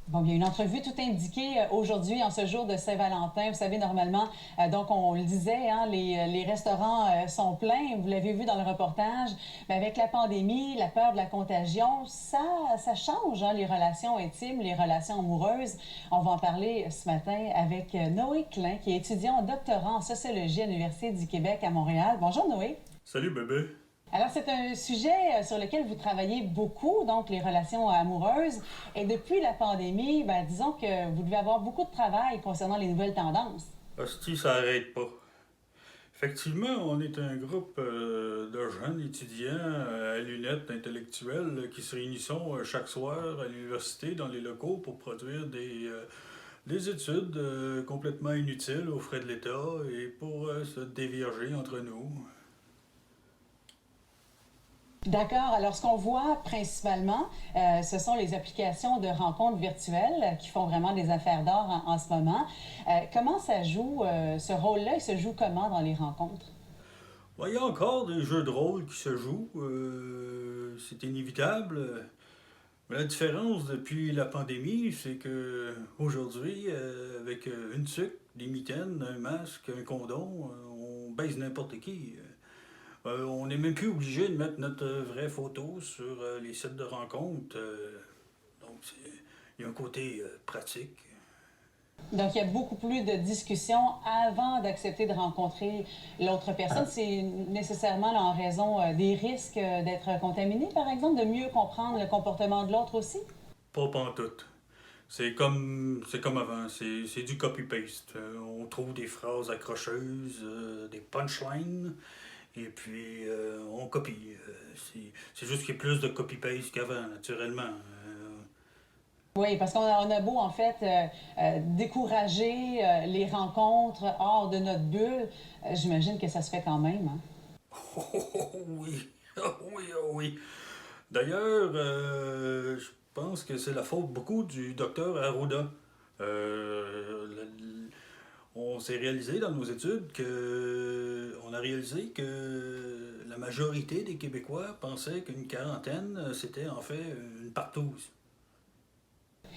Bon, il y a une entrevue tout indiquée aujourd'hui, en ce jour de Saint-Valentin. Vous savez, normalement, donc on le disait, hein, les restaurants sont pleins. Vous l'avez vu dans le reportage. Mais avec la pandémie, la peur de la contagion, ça change hein, les relations intimes, les relations amoureuses. On va en parler ce matin avec Noé Klein, qui est étudiant en doctorat en sociologie à l'Université du Québec à Montréal. Bonjour Noé. Salut bébé. Alors, c'est un sujet sur lequel vous travaillez beaucoup, donc les relations amoureuses. Et depuis la pandémie, disons que vous devez avoir beaucoup de travail concernant les nouvelles tendances. Hostie, ça arrête pas. Effectivement, on est un groupe de jeunes étudiants à lunettes intellectuelles qui se réunissent chaque soir à l'université dans les locaux pour produire des études complètement inutiles aux frais de l'État et pour se dévierger entre nous. D'accord. Alors, ce qu'on voit principalement, ce sont les applications de rencontres virtuelles qui font vraiment des affaires d'or en ce moment. Comment ça joue, ce rôle-là, il se joue comment dans les rencontres? Bon, il y a encore des jeux de rôle qui se jouent, c'est inévitable. Mais la différence depuis la pandémie, c'est que aujourd'hui, avec une tuque, des mitaines, un masque, un condom, on baise n'importe qui. On n'est même plus obligé de mettre notre vraie photo sur les sites de rencontres. Donc, il y a un côté pratique. Donc, il y a beaucoup plus de discussions avant d'accepter de rencontrer l'autre personne. C'est nécessairement là, en raison des risques d'être contaminé, par exemple, de mieux comprendre le comportement de l'autre aussi. Pas pantoute. C'est comme avant, c'est du copy-paste. On trouve des phrases accrocheuses, des punchlines, et puis on copie. C'est juste qu'il y a plus de copy-paste qu'avant, naturellement. Oui, parce on a beau, en fait, décourager les rencontres hors de notre bulle, j'imagine que ça se fait quand même. Hein? Oh oui, oh oui, oh oui. D'ailleurs, je pense que c'est la faute beaucoup du docteur Arruda. On s'est réalisé dans nos études on a réalisé que la majorité des Québécois pensaient qu'une quarantaine, c'était en fait une partouze.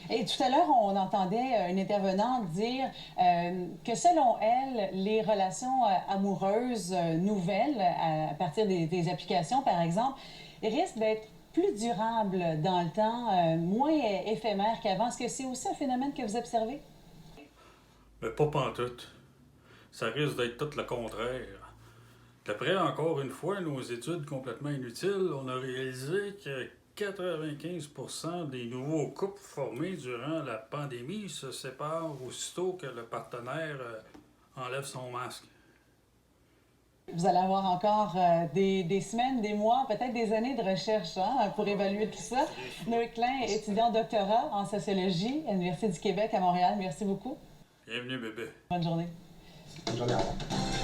Et tout à l'heure, on entendait une intervenante dire que selon elle, les relations amoureuses nouvelles, à partir des applications par exemple, risquent d'être plus durables dans le temps, moins éphémères qu'avant. Est-ce que c'est aussi un phénomène que vous observez? Mais pas pantoute. Ça risque d'être tout le contraire. D'après encore une fois nos études complètement inutiles, on a réalisé que 95% des nouveaux couples formés durant la pandémie se séparent aussitôt que le partenaire enlève son masque. Vous allez avoir encore des semaines, des mois, peut-être des années de recherche hein, pour évaluer tout ça. Noé Klein, étudiant en doctorat en sociologie à l'Université du Québec à Montréal. Merci beaucoup. Bienvenue bébé. Bonne journée. Bonne journée, au revoir.